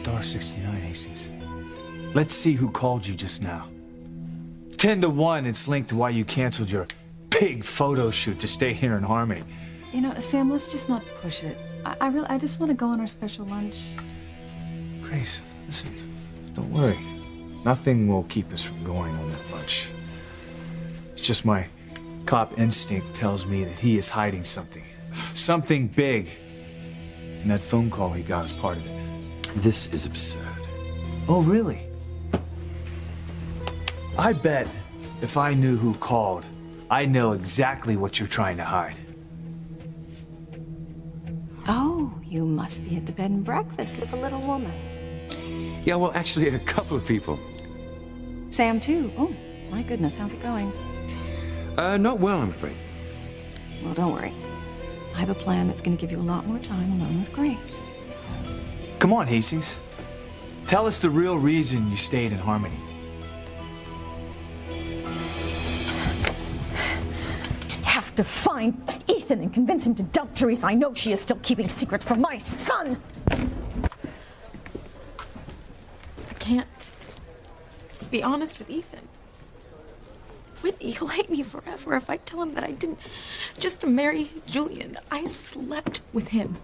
star 69, Hastings. Let's see who called you just now. 10 to 1, it's linked to why you canceled your big photo shoot to stay here in Harmony. You know, Sam, let's just not push it. I just want to go on our special lunch. Grace, listen, don't worry. Nothing will keep us from going on that lunch. It's just my cop instinct tells me that he is hiding something. Something big. And that phone call he got is part of it. This is absurd. Oh, really? I bet if I knew who called, I know exactly what you're trying to hide. Oh, you must be at the bed and breakfast with a little woman. Yeah, well, actually, a couple of people. Sam, too. Oh, my goodness, how's it going? Not well, I'm afraid. Well, don't worry. I have a plan that's going to give you a lot more time alone with Grace. Come on, Hastings. Tell us the real reason you stayed in Harmony. Have to find Ethan and convince him to dump Teresa. I know she is still keeping secrets from my son. I can't be honest with Ethan. Whitney, he'll hate me forever if I tell him that I didn't just to marry Julian. I slept with him.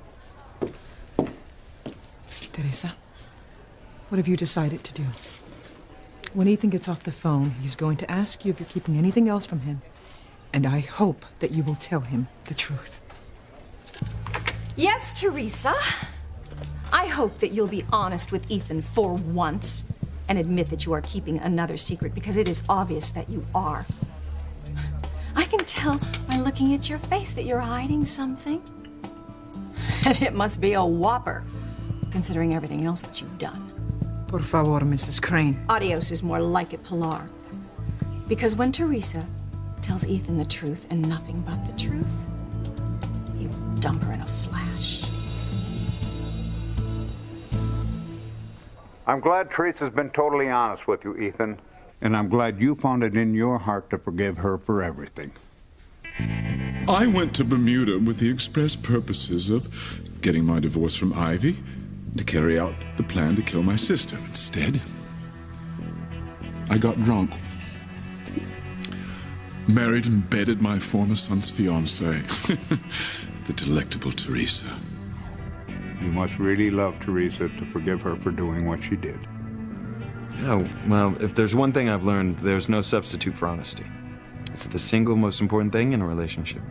Teresa, what have you decided to do? When Ethan gets off the phone, he's going to ask you if you're keeping anything else from him. And I hope that you will tell him the truth. Yes, Teresa. I hope that you'll be honest with Ethan for once and admit that you are keeping another secret, because it is obvious that you are. I can tell by looking at your face that you're hiding something. And it must be a whopper, considering everything else that you've done. Por favor, Mrs. Crane. Adios is more like it, Pilar. Because when Teresa tells Ethan the truth and nothing but the truth, he will dump her in a flash. I'm glad Teresa's been totally honest with you, Ethan. And I'm glad you found it in your heart to forgive her for everything. I went to Bermuda with the express purposes of getting my divorce from Ivy to carry out the plan to kill my sister. Instead, I got drunk, married and bedded my former son's fiancée, the delectable Teresa. You must really love Teresa to forgive her for doing what she did. Yeah, well, if there's one thing I've learned, there's no substitute for honesty. It's the single most important thing in a relationship.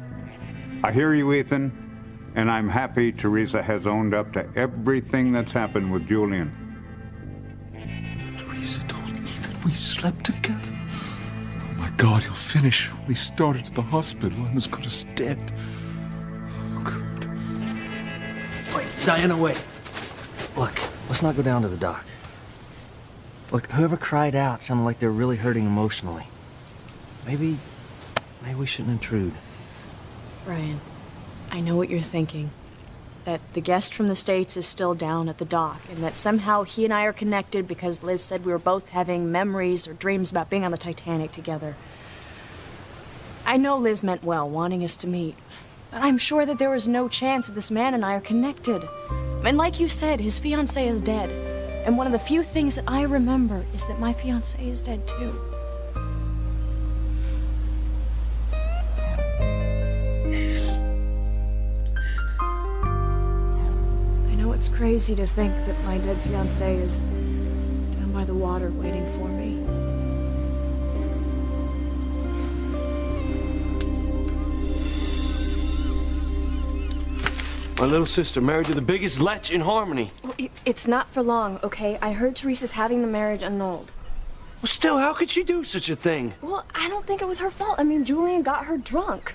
I hear you, Ethan, and I'm happy Teresa has owned up to everything that's happened with Julian. Teresa told Ethan we slept together. Oh my God, he'll finish when he started at the hospital. I'm as good as dead. Oh, God. Wait, Diana, wait. Look, let's not go down to the dock. Look, whoever cried out sounded like they're really hurting emotionally. Maybe we shouldn't intrude. Brian, I know what you're thinking. That the guest from the States is still down at the dock, and that somehow he and I are connected because Liz said we were both having memories or dreams about being on the Titanic together. I know Liz meant well, wanting us to meet. But I'm sure that there was no chance that this man and I are connected. And like you said, his fiancée is dead. And one of the few things that I remember is that my fiancé is dead too. I know it's crazy to think that my dead fiancé is down by the water waiting for me. My little sister married to the biggest lech in Harmony. Well, it's not for long, okay? I heard Teresa's having the marriage annulled. Well, still, how could she do such a thing? Well, I don't think it was her fault. I mean, Julian got her drunk.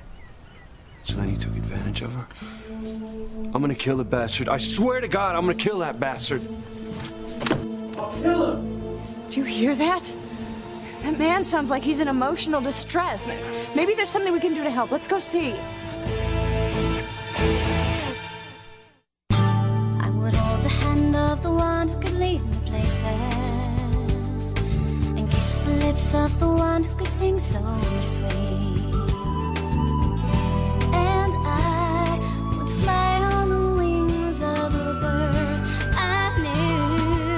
So then he took advantage of her? I'm gonna kill the bastard. I swear to God, I'm gonna kill that bastard. I'll kill him! Do you hear that? That man sounds like he's in emotional distress. Maybe there's something we can do to help. Let's go see. Of the one who could lead me places and kiss the lips of the one who could sing so sweet, and I would fly on the wings of a bird I knew.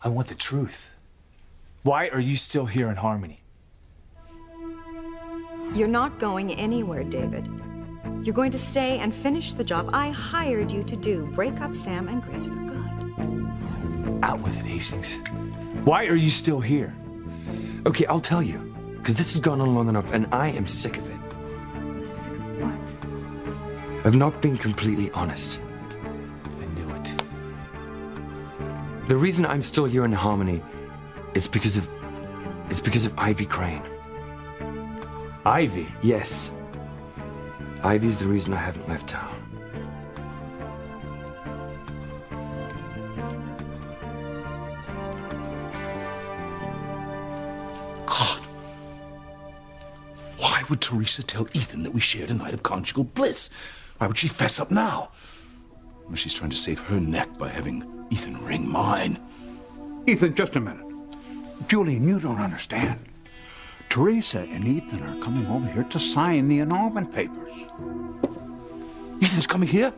I want the truth. Why are you still here in Harmony? You're not going anywhere, David. You're going to stay and finish the job I hired you to do. Break up Sam and Grace for good. Out with it, Hastings. Why are you still here? Okay, I'll tell you. Because this has gone on long enough, and I am sick of it. Sick of what? I've not been completely honest. I knew it. The reason I'm still here in Harmony is because of Ivy Crane. Ivy? Yes. Ivy's the reason I haven't left town. God. Why would Teresa tell Ethan that we shared a night of conjugal bliss? Why would she fess up now? Well, she's trying to save her neck by having Ethan ring mine. Ethan, just a minute. Julian, you don't understand. Teresa and Ethan are coming over here to sign the annulment papers. Ethan's coming here?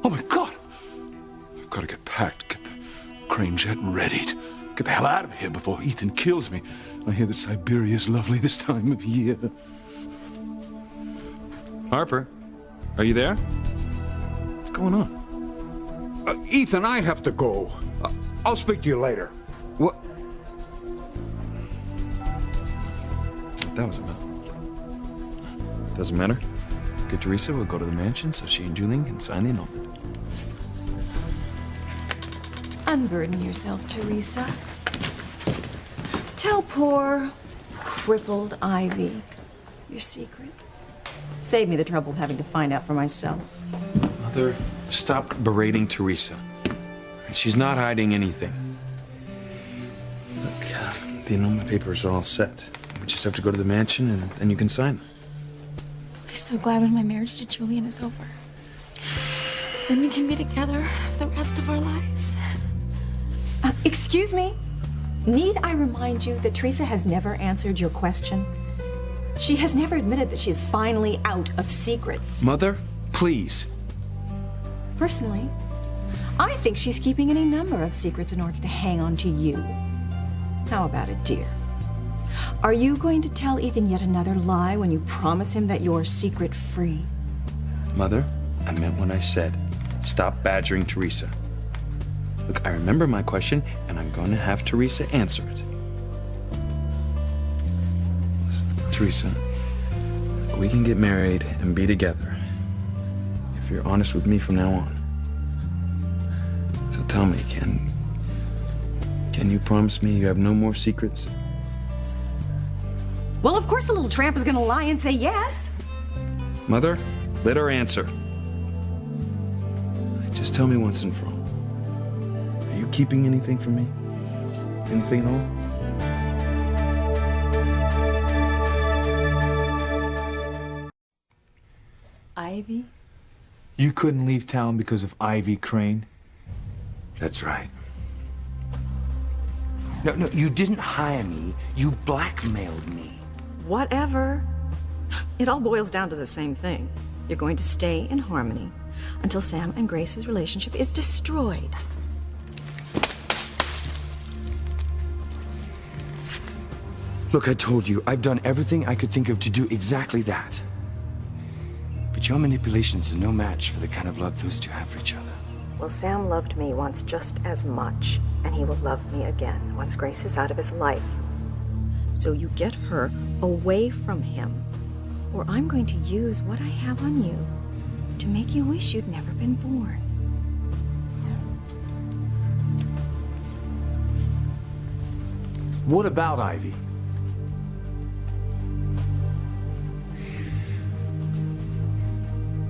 Oh my God! I've got to get packed, get the Crane jet readied. Get the hell out of here before Ethan kills me. I hear that Siberia's lovely this time of year. Harper, are you there? What's going on? Ethan, I have to go. I'll speak to you later. What? What that was about? Doesn't matter. Get Teresa, we'll go to the mansion so she and Julian can sign the annulment. Unburden yourself, Teresa. Tell poor, crippled Ivy your secret. Save me the trouble of having to find out for myself. Mother, stop berating Teresa. She's not hiding anything. Look, the annulment papers are all set. We just have to go to the mansion and then you can sign them. I'll be so glad when my marriage to Julian is over. Then we can be together for the rest of our lives. Excuse me? Need I remind you that Teresa has never answered your question? She has never admitted that she is finally out of secrets. Mother, please. Personally, I think she's keeping any number of secrets in order to hang on to you. How about it, dear? Are you going to tell Ethan yet another lie when you promise him that you're secret-free? Mother, I meant what I said. Stop badgering Teresa. Look, I remember my question, and I'm going to have Teresa answer it. Listen, Teresa, we can get married and be together if you're honest with me from now on. So tell me, can you promise me you have no more secrets? Well, of course the little tramp is going to lie and say yes. Mother, let her answer. Just tell me once and for all. Are you keeping anything from me? Anything at all? Ivy? You couldn't leave town because of Ivy Crane? That's right. No, you didn't hire me. You blackmailed me. Whatever. It all boils down to the same thing. You're going to stay in Harmony until Sam and Grace's relationship is destroyed. Look, I told you, I've done everything I could think of to do exactly that. But your manipulations are no match for the kind of love those two have for each other. Well, Sam loved me once just as much, and he will love me again once Grace is out of his life. So you get her away from him, or I'm going to use what I have on you to make you wish you'd never been born. What about Ivy?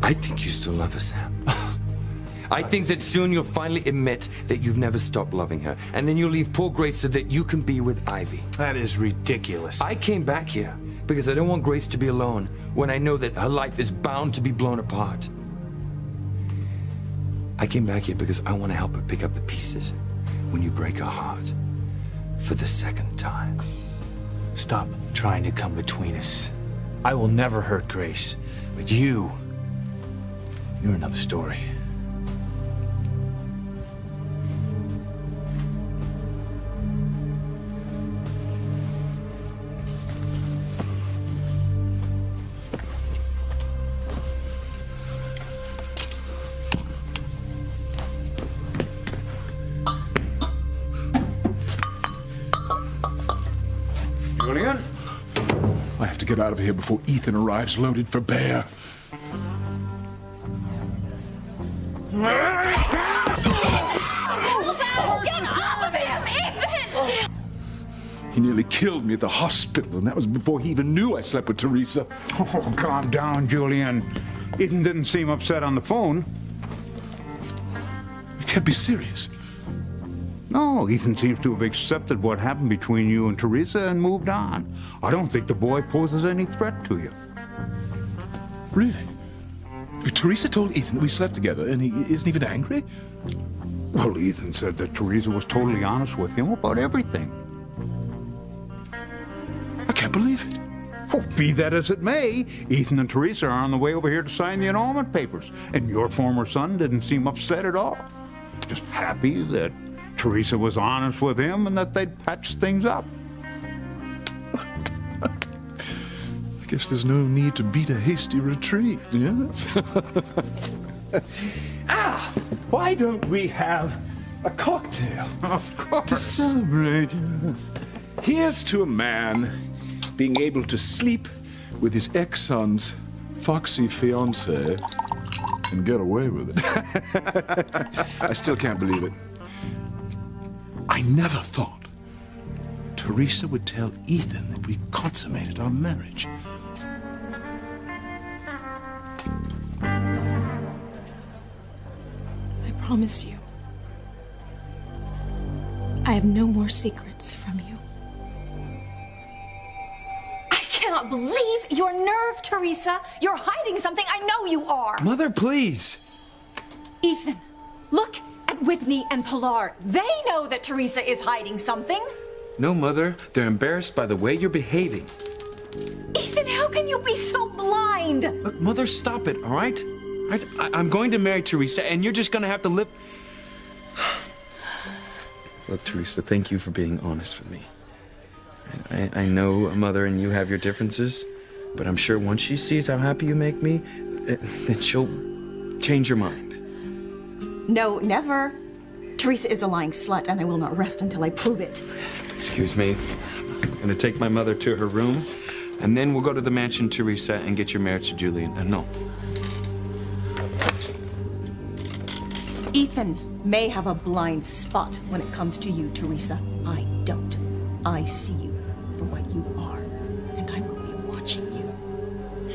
I think you still love her, Sam. I think that soon you'll finally admit that you've never stopped loving her, and then you'll leave poor Grace so that you can be with Ivy. That is ridiculous. I came back here because I don't want Grace to be alone when I know that her life is bound to be blown apart. I came back here because I want to help her pick up the pieces when you break her heart for the second time. Stop trying to come between us. I will never hurt Grace, but you're another story. Julian? I have to get out of here before Ethan arrives loaded for bear. Get off of him, Ethan! He nearly killed me at the hospital, and that was before he even knew I slept with Teresa. Oh, calm down, Julian. Ethan didn't seem upset on the phone. You can't be serious. No, Ethan seems to have accepted what happened between you and Teresa and moved on. I don't think the boy poses any threat to you. Really? Teresa told Ethan we slept together, and he isn't even angry? Well, Ethan said that Teresa was totally honest with him about everything. I can't believe it. Oh, be that as it may, Ethan and Teresa are on the way over here to sign the annulment papers, and your former son didn't seem upset at all. Just happy that Teresa was honest with him and that they'd patched things up. I guess there's no need to beat a hasty retreat, yes? Why don't we have a cocktail? Of course. To celebrate, yes. Here's to a man being able to sleep with his ex-son's foxy fiancée and get away with it. I still can't believe it. I never thought Teresa would tell Ethan that we consummated our marriage. I promise you, I have no more secrets from you. I cannot believe your nerve, Teresa. You're hiding something. I know you are. Mother, please. Ethan, look at Whitney and Pilar. They know that Teresa is hiding something. No, Mother. They're embarrassed by the way you're behaving. Ethan, how can you be so blind? Look, Mother, stop it, all right? I'm going to marry Teresa, and you're just going to have to live... Look, Teresa, thank you for being honest with me. I know, Mother, and you have your differences, but I'm sure once she sees how happy you make me, then she'll change your mind. No, never. Teresa is a lying slut, and I will not rest until I prove it. Excuse me. I'm going to take my mother to her room, and then we'll go to the mansion, Teresa, and get your marriage to Julian. And no. Ethan may have a blind spot when it comes to you, Teresa. I don't. I see you for what you are, and I will be watching you.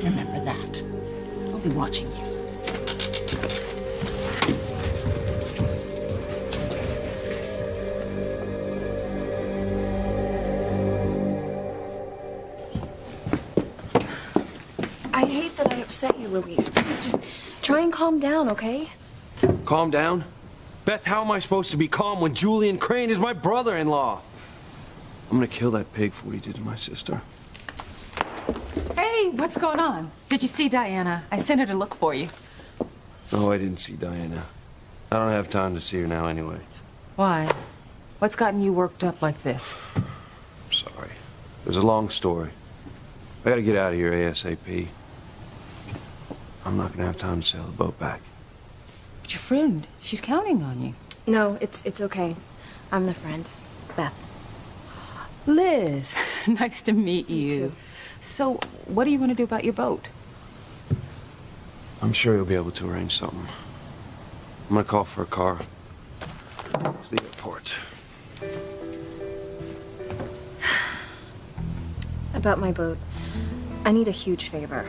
Remember that. I'll be watching you. I hate that I upset you, Louise. Please just try and calm down, okay? Calm down? Beth, how am I supposed to be calm when Julian Crane is my brother-in-law? I'm gonna kill that pig for what he did to my sister. Hey, what's going on? Did you see Diana? I sent her to look for you. No, I didn't see Diana. I don't have time to see her now anyway. Why? What's gotten you worked up like this? I'm sorry. There's a long story. I gotta get out of here ASAP. I'm not gonna have time to sail the boat back. But your friend, she's counting on you. No, it's okay. I'm the friend, Beth. Liz, nice to meet you. too. So, what do you want to do about your boat? I'm sure you'll be able to arrange something. I'm gonna call for a car to the airport. About my boat, I need a huge favor.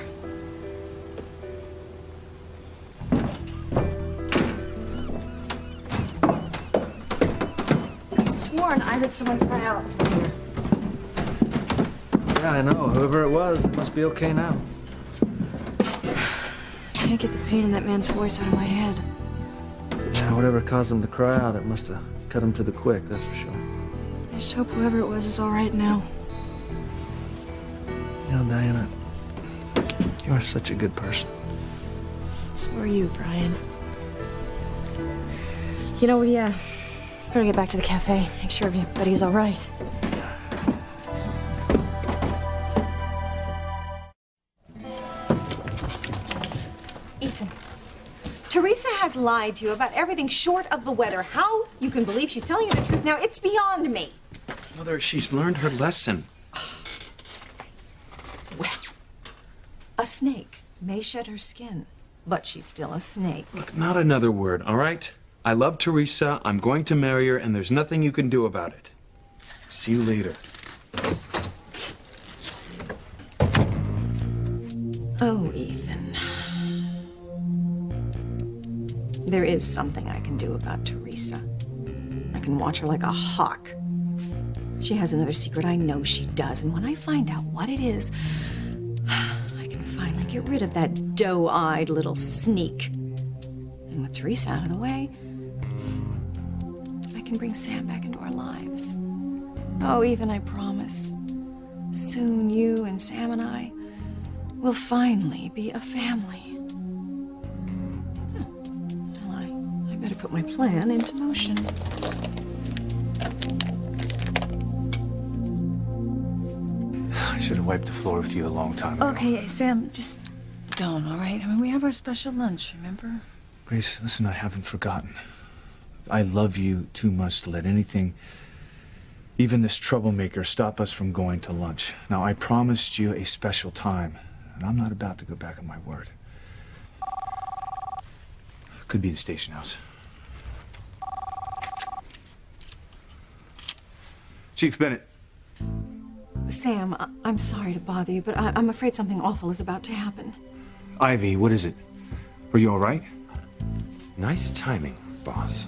I sworn I heard someone cry out. Yeah, I know. Whoever it was, it must be okay now. Can't get the pain in that man's voice out of my head. Yeah, whatever caused him to cry out, it must have cut him to the quick, that's for sure. I just hope whoever it was is all right now. You know, Diana, you are such a good person. So are you, Brian. You know, we better get back to the cafe. Make sure everybody's all right. Ethan, Teresa has lied to you about everything short of the weather. How you can believe she's telling you the truth now, it's beyond me. Mother, she's learned her lesson. snake may shed her skin, but she's still a snake. Look, not another word, all right? I love Teresa, I'm going to marry her, and there's nothing you can do about it. See you later. Oh, Ethan. There is something I can do about Teresa. I can watch her like a hawk. She has another secret I know she does, and when I find out what it is, I can finally get rid of that doe-eyed little sneak. And with Teresa out of the way, I can bring Sam back into our lives. Oh, Ethan, I promise. Soon you and Sam and I will finally be a family. Well, I better put my plan into motion. I should have wiped the floor with you a long time ago. Okay, Sam, just don't, all right? I mean, we have our special lunch, remember? Grace, listen, I haven't forgotten. I love you too much to let anything, even this troublemaker, stop us from going to lunch. Now, I promised you a special time, and I'm not about to go back on my word. Could be the station house. Chief Bennett. Sam, I'm sorry to bother you, but I'm afraid something awful is about to happen. Ivy, what is it? Are you all right? Nice timing, boss.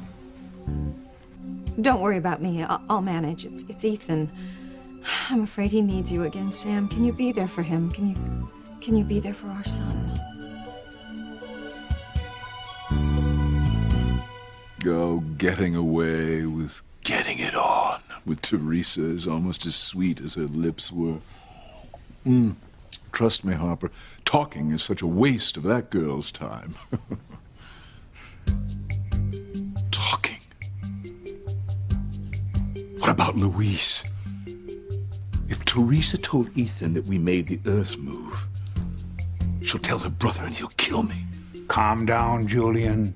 Don't worry about me. I'll manage. It's Ethan. I'm afraid he needs you again, Sam. Can you be there for him? Can you be there for our son? Oh, getting away with getting it on with Teresa is almost as sweet as her lips were. Trust me, Harper, talking is such a waste of that girl's time. Talking. What about Louise? If Teresa told Ethan that we made the Earth move, she'll tell her brother and he'll kill me. Calm down, Julian.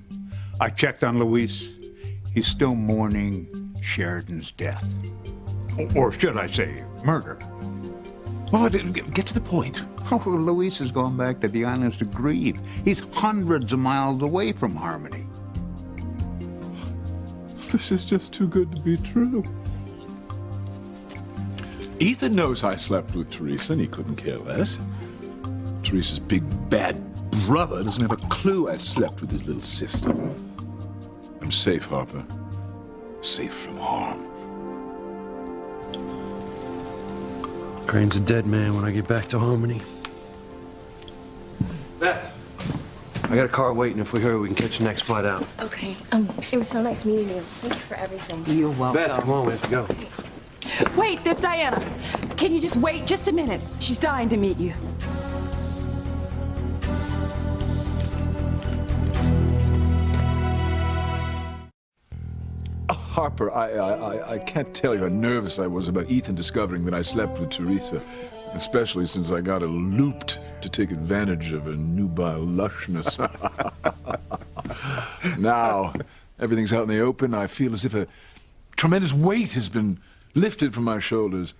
I checked on Luis. He's still mourning Sheridan's death. Or should I say, murder. Oh, get to the point. Oh, Luis has gone back to the islands to grieve. He's hundreds of miles away from Harmony. This is just too good to be true. Ethan knows I slept with Teresa, and he couldn't care less. Teresa's big, bad brother doesn't have a clue I slept with his little sister. I'm safe, Harper. Safe from harm. Crane's a dead man when I get back to Harmony. Beth, I got a car waiting. If we hurry, we can catch the next flight out. Okay. It was so nice meeting you. Thank you for everything. You're welcome. Beth, come on, we have to go. Wait, there's Diana. Can you just wait just a minute? She's dying to meet you. Harper, I can't tell you how nervous I was about Ethan discovering that I slept with Teresa, especially since I got her looped to take advantage of her nubile lushness. Now, everything's out in the open. I feel as if a tremendous weight has been lifted from my shoulders.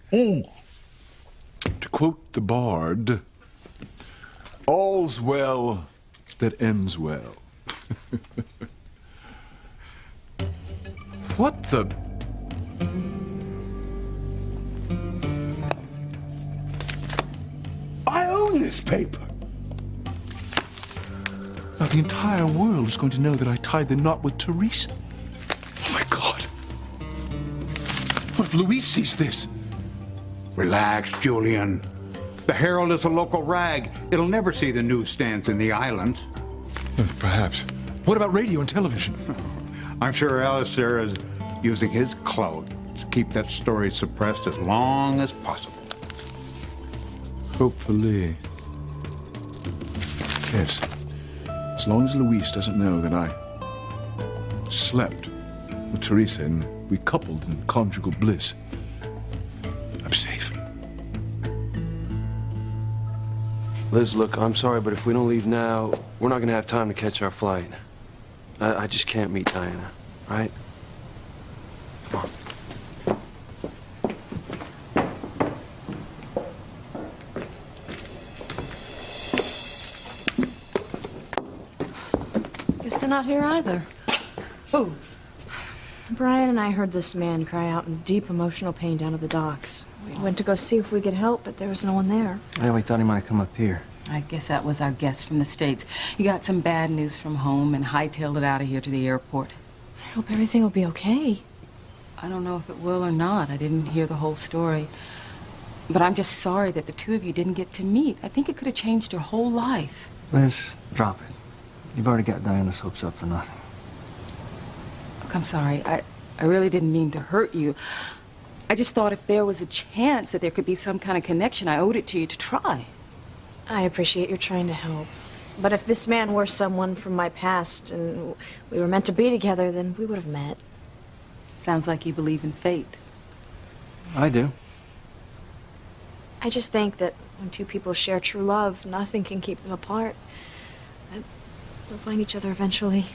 To quote the bard, all's well that ends well. What the? I own this paper. Now the entire world is going to know that I tied the knot with Teresa. Oh my God. What if Louise sees this? Relax, Julian. The Herald is a local rag. It'll never see the newsstands in the islands. Perhaps. What about radio and television? I'm sure Alistair is using his clout to keep that story suppressed as long as possible. Hopefully. Yes. As long as Louise doesn't know that I slept with Teresa and we coupled in conjugal bliss, I'm safe. Liz, look, I'm sorry, but if we don't leave now, we're not gonna have time to catch our flight. I just can't meet Diana, right? Come on. not here either. Who? Brian and I heard this man cry out in deep emotional pain down at the docks. We went to go see if we could help, but there was no one there. Yeah, we thought he might have come up here. I guess that was our guest from the States. He got some bad news from home and hightailed it out of here to the airport. I hope everything will be okay. I don't know if it will or not. I didn't hear the whole story. But I'm just sorry that the two of you didn't get to meet. I think it could have changed your whole life. Liz, drop it. You've already got Diana's hopes up for nothing. Look, I'm sorry. I really didn't mean to hurt you. I just thought if there was a chance that there could be some kind of connection, I owed it to you to try. I appreciate your trying to help. But if this man were someone from my past and we were meant to be together, then we would have met. Sounds like you believe in fate. I do. I just think that when two people share true love, nothing can keep them apart. They'll find each other eventually.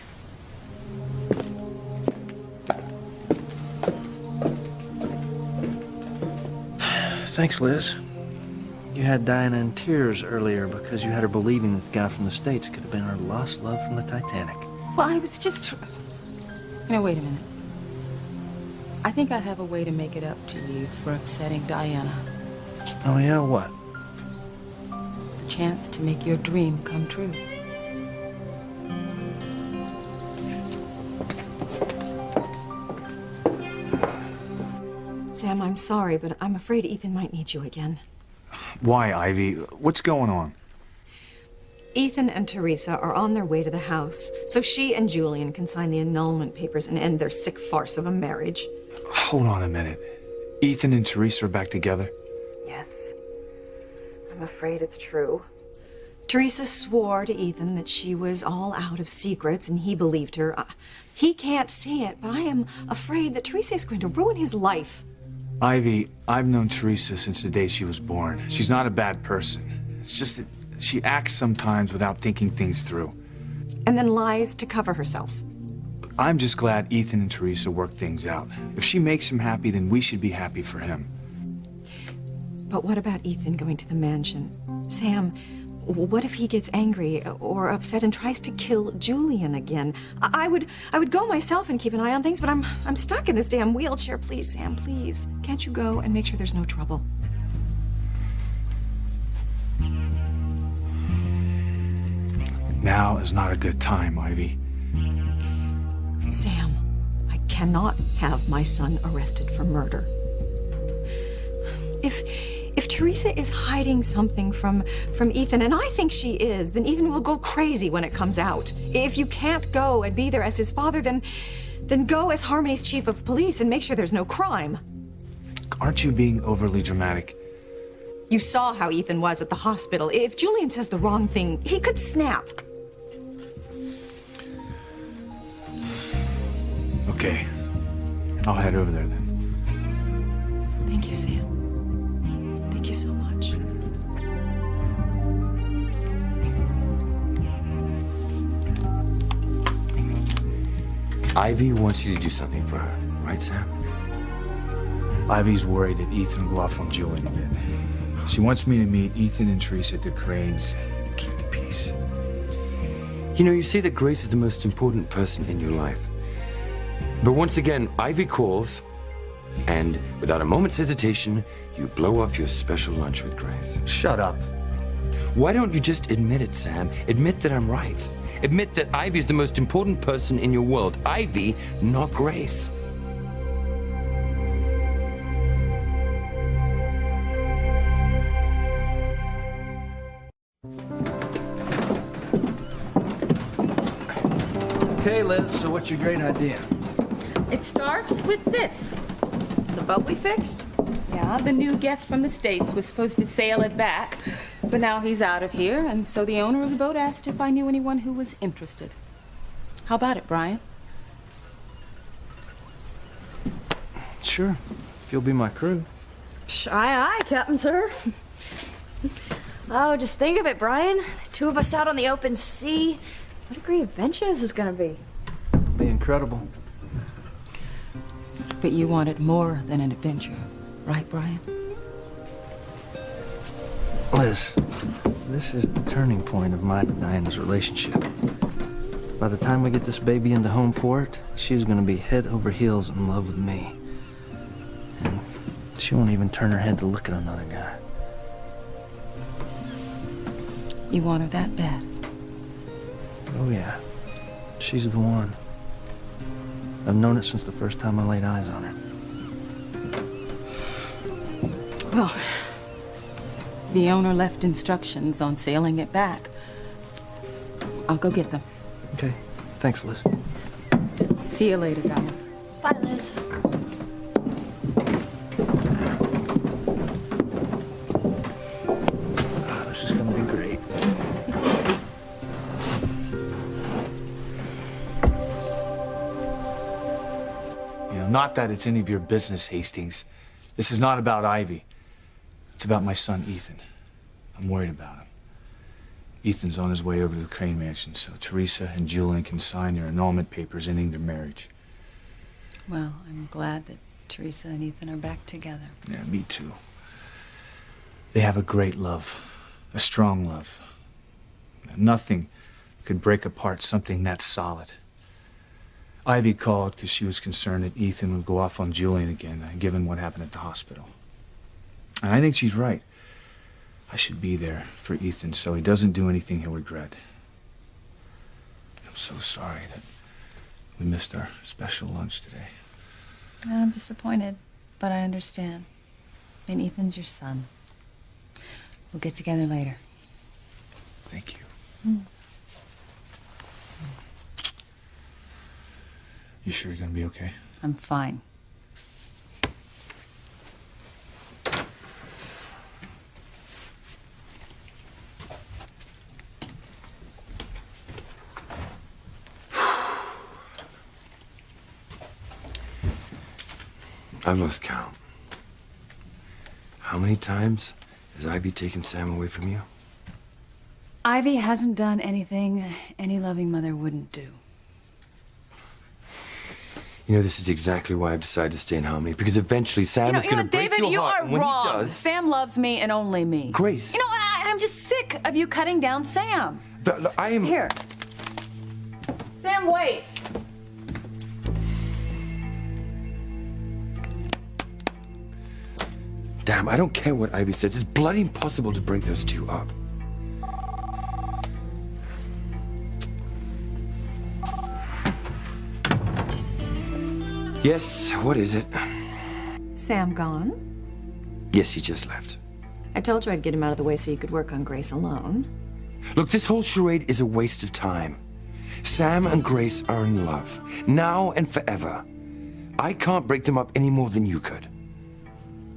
Thanks, Liz. You had Diana in tears earlier because you had her believing that the guy from the States could have been her lost love from the Titanic. Well, I was just... Now, wait a minute. I think I have a way to make it up to you for upsetting Diana. Oh, yeah? What? The chance to make your dream come true. Sam, I'm sorry, but I'm afraid Ethan might need you again. Why, Ivy? What's going on? Ethan and Teresa are on their way to the house, so she and Julian can sign the annulment papers and end their sick farce of a marriage. Hold on a minute. Ethan and Teresa are back together? Yes. I'm afraid it's true. Teresa swore to Ethan that she was all out of secrets, and he believed her. He can't see it, but I am afraid that Teresa is going to ruin his life. Ivy, I've known Teresa since the day she was born. She's not a bad person. It's just that she acts sometimes without thinking things through. And then lies to cover herself. I'm just glad Ethan and Teresa work things out. If she makes him happy, then we should be happy for him. But what about Ethan going to the mansion? Sam, what if he gets angry or upset and tries to kill Julian again? I would go myself and keep an eye on things, but I'm stuck in this damn wheelchair. Please, Sam, please. Can't you go and make sure there's no trouble? Now is not a good time, Ivy. Sam, I cannot have my son arrested for murder. If Teresa is hiding something from Ethan, and I think she is, then Ethan will go crazy when it comes out. If you can't go and be there as his father, then go as Harmony's chief of police and make sure there's no crime. Aren't you being overly dramatic? You saw how Ethan was at the hospital. If Julian says the wrong thing, he could snap. Okay. I'll head over there then. Thank you, Sam. Thank you so much. Ivy wants you to do something for her, right, Sam? Ivy's worried that Ethan will go off on Julian again. She wants me to meet Ethan and Teresa at the Cranes to keep the peace. You know, you say that Grace is the most important person in your life. But once again, Ivy calls, and without a moment's hesitation, you blow off your special lunch with Grace. Shut up. Why don't you just admit it, Sam? Admit that I'm right. Admit that Ivy's the most important person in your world. Ivy, not Grace. Okay, Liz, so what's your great idea? It starts with this. The boat we fixed? Yeah, the new guest from the States was supposed to sail it back, but now he's out of here, and so the owner of the boat asked if I knew anyone who was interested. How about it, Brian? Sure, if you'll be my crew. Aye, aye, Captain, sir. Oh, just think of it, Brian. The two of us out on the open sea. What a great adventure this is gonna be. Be incredible. But you wanted more than an adventure, right, Brian? Liz, this is the turning point of mine and Diana's relationship. By the time we get this baby into home port, she's gonna be head over heels in love with me. And she won't even turn her head to look at another guy. You want her that bad? Oh yeah, she's the one. I've known it since the first time I laid eyes on her. Well, the owner left instructions on sailing it back. I'll go get them. Okay, thanks, Liz. See you later, Diane. Bye, Liz. Oh, this is gonna be great. You know, not that it's any of your business, Hastings. This is not about Ivy. It's about my son, Ethan. I'm worried about him. Ethan's on his way over to the Crane Mansion, so Teresa and Julian can sign their annulment papers ending their marriage. Well, I'm glad that Teresa and Ethan are back together. Yeah, me too. They have a great love, a strong love. Nothing could break apart something that solid. Ivy called because she was concerned that Ethan would go off on Julian again, given what happened at the hospital. And I think she's right. I should be there for Ethan so he doesn't do anything he'll regret. I'm so sorry that we missed our special lunch today. I'm disappointed, but I understand. I mean, Ethan's your son. We'll get together later. Thank you. You sure you're gonna be okay? I'm fine. I lost count. How many times has Ivy taken Sam away from you? Ivy hasn't done anything any loving mother wouldn't do. You know, this is exactly why I've decided to stay in Harmony, because eventually Sam is going to break David, your heart, and when wrong. he does... Sam loves me and only me. Grace. You know, I'm just sick of you cutting down Sam. But look, I am... Here. Sam, wait. Damn, I don't care what Ivy says. It's bloody impossible to break those two up. Yes, what is it? Sam gone? Yes, he just left. I told you I'd get him out of the way so you could work on Grace alone. Look, this whole charade is a waste of time. Sam and Grace are in love, now and forever. I can't break them up any more than you could.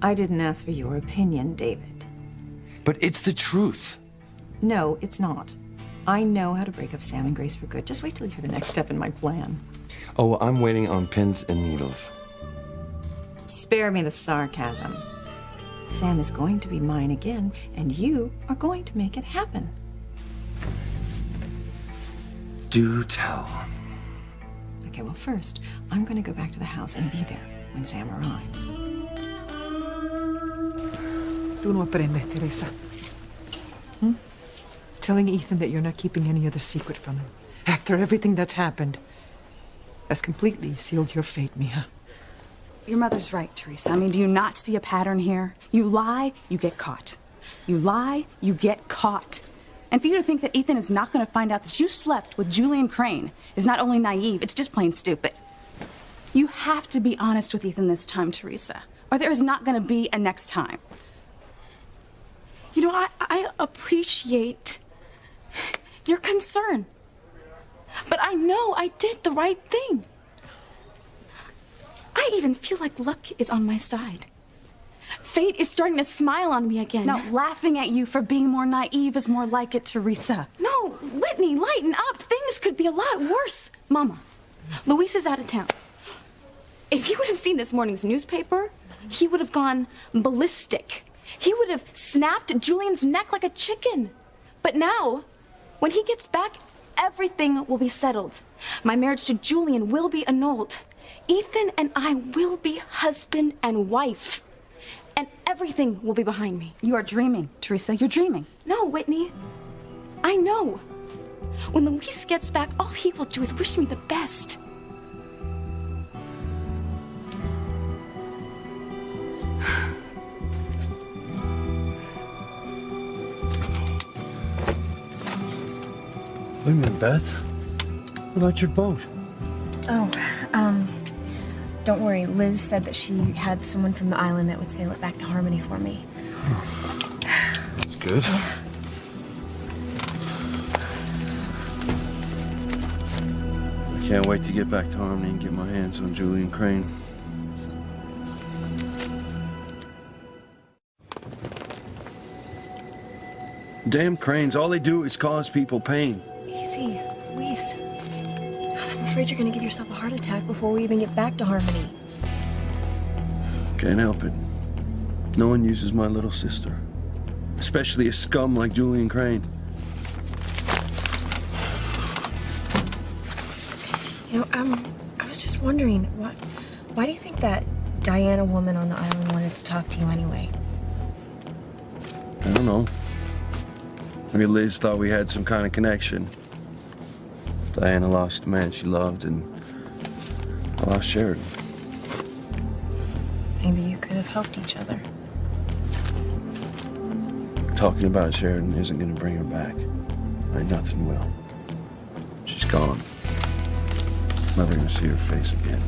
I didn't ask for your opinion, David. But it's the truth. No, it's not. I know how to break up Sam and Grace for good. Just wait till you hear the next step in my plan. Oh, I'm waiting on pins and needles. Spare me the sarcasm. Sam is going to be mine again, and you are going to make it happen. Do tell. Okay, well, first, I'm going to go back to the house and be there when Sam arrives. Tú no aprendes, Teresa. Telling Ethan that you're not keeping any other secret from him. After everything that's happened, has completely sealed your fate, Mija. Your mother's right, Teresa. I mean, do you not see a pattern here? You lie, you get caught. You lie, you get caught. And for you to think that Ethan is not going to find out that you slept with Julian Crane is not only naive, it's just plain stupid. You have to be honest with Ethan this time, Teresa, or there is not going to be a next time. You know, I appreciate your concern, but I know I did the right thing. I even feel like luck is on my side. Fate is starting to smile on me again. Now, laughing at you for being more naive is more like it, Teresa. No, Whitney, lighten up. Things could be a lot worse. Mama, Luis is out of town. If you would have seen this morning's newspaper, he would have gone ballistic. He would have snapped Julian's neck like a chicken. But now, when he gets back, everything will be settled. My marriage to Julian will be annulled. Ethan and I will be husband and wife. And everything will be behind me. You are dreaming, Teresa. You're dreaming. No, Whitney. I know. When Luis gets back, all he will do is wish me the best. Wait a minute, Beth. What about your boat? Oh, don't worry. Liz said that she had someone from the island that would sail it back to Harmony for me. That's good. Yeah. I can't wait to get back to Harmony and get my hands on Julian Crane. Damn Cranes, all they do is cause people pain. Easy, Luis. I'm afraid you're gonna give yourself a heart attack before we even get back to Harmony. Can't help it. No one uses my little sister. Especially a scum like Julian Crane. You know, I was just wondering, why do you think that Diana woman on the island wanted to talk to you anyway? I don't know. Maybe Liz thought we had some kind of connection. Diana lost the man she loved, and I lost Sheridan. Maybe you could have helped each other. Talking about Sheridan isn't going to bring her back. Ain't nothing will. She's gone. Never going to see her face again.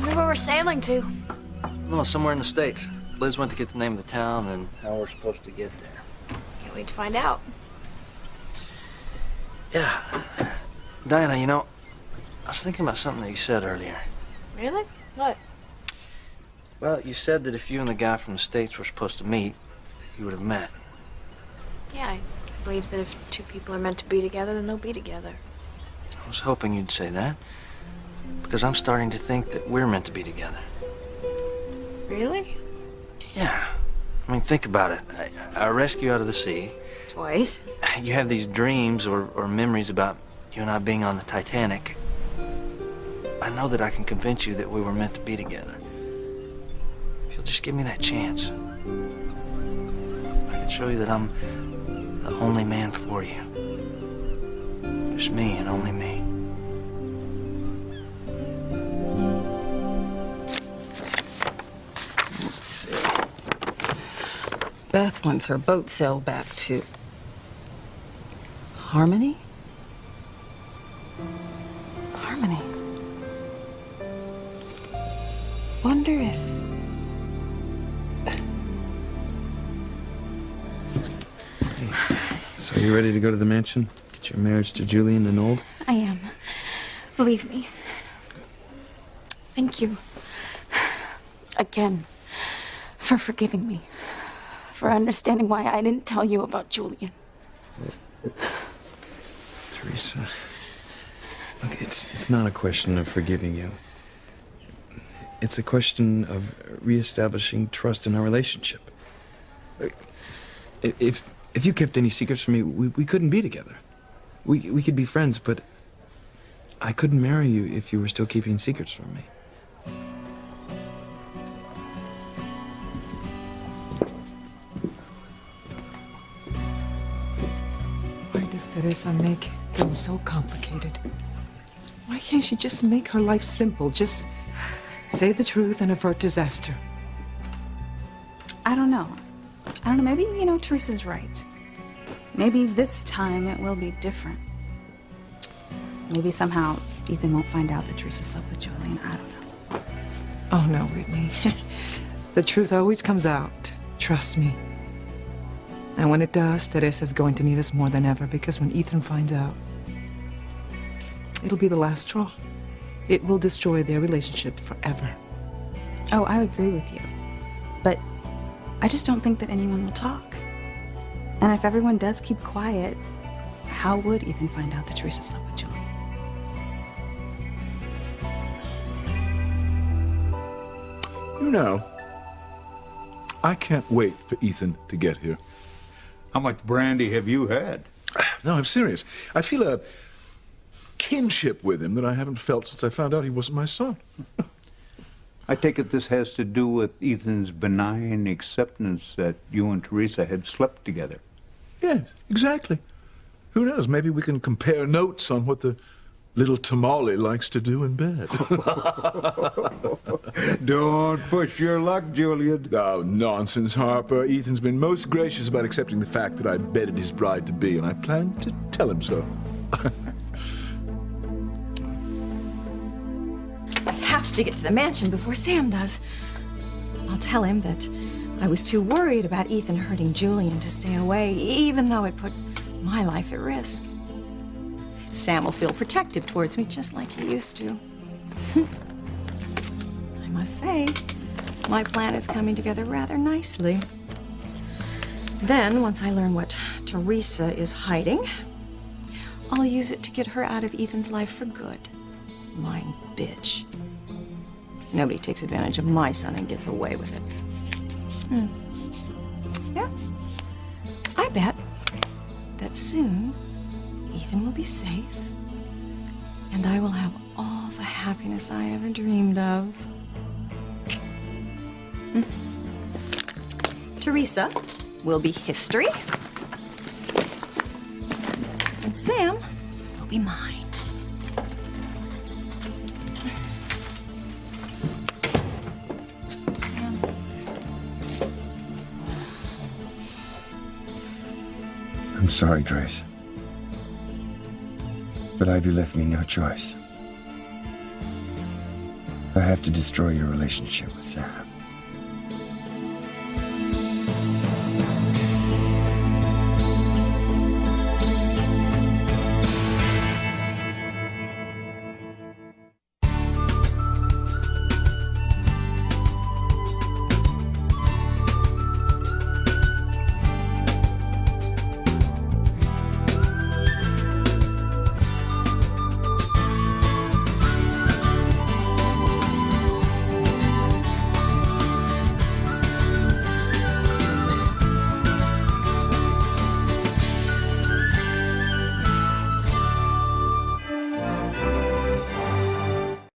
Wonder where we're sailing to. No, somewhere in the States. Liz went to get the name of the town and how we're supposed to get there. Can't wait to find out. Yeah. Diana, you know, I was thinking about something that you said earlier. Really? What? Well, you said that if you and the guy from the States were supposed to meet, you would have met. Yeah, I believe that if two people are meant to be together, then they'll be together. I was hoping you'd say that, because I'm starting to think that we're meant to be together. Really? Yeah. I mean, think about it. I rescue you out of the sea. Twice. You have these dreams or memories about you and I being on the Titanic. I know that I can convince you that we were meant to be together. If you'll just give me that chance, I can show you that I'm the only man for you. Just me and only me. Let's see. Beth wants her boat sailed back to Harmony? Harmony. Wonder if... So you ready to go to the mansion? Get your marriage to Julian annulled? I am. Believe me. Thank you. Again, for forgiving me. For understanding why I didn't tell you about Julian. Teresa, look, it's not a question of forgiving you. It's a question of reestablishing trust in our relationship. If you kept any secrets from me, we couldn't be together. We could be friends, but I couldn't marry you if you were still keeping secrets from me. Why does Teresa make things so complicated? Why can't she just make her life simple? Just say the truth and avert disaster. I don't know. Maybe, Teresa's right. Maybe this time it will be different. Maybe somehow Ethan won't find out that Teresa's slept with Julian. I don't know. Oh, no, Whitney. The truth always comes out. Trust me. And when it does, Teresa's going to need us more than ever, because when Ethan finds out, it'll be the last straw. It will destroy their relationship forever. Oh, I agree with you. But I just don't think that anyone will talk. And if everyone does keep quiet, how would Ethan find out that Teresa slept with Julian? You know, I can't wait for Ethan to get here. How much brandy have you had? No, I'm serious. I feel a kinship with him that I haven't felt since I found out he wasn't my son. I take it this has to do with Ethan's benign acceptance that you and Teresa had slept together. Yes, exactly. Who knows? Maybe we can compare notes on what the little tamale likes to do in bed. Don't push your luck, Julian. Oh, nonsense, Harper. Ethan's been most gracious about accepting the fact that I bedded his bride-to-be, and I plan to tell him so. I have to get to the mansion before Sam does. I'll tell him that I was too worried about Ethan hurting Julian to stay away, even though it put my life at risk. Sam will feel protective towards me just like he used to. I must say, my plan is coming together rather nicely. Then, once I learn what Teresa is hiding, I'll use it to get her out of Ethan's life for good. Lying bitch. Nobody takes advantage of my son and gets away with it. Yeah. I bet that soon Ethan will be safe, and I will have all the happiness I ever dreamed of. Teresa will be history, and Sam will be mine. I'm sorry, Grace. But Ivy left me no choice. I have to destroy your relationship with Sam.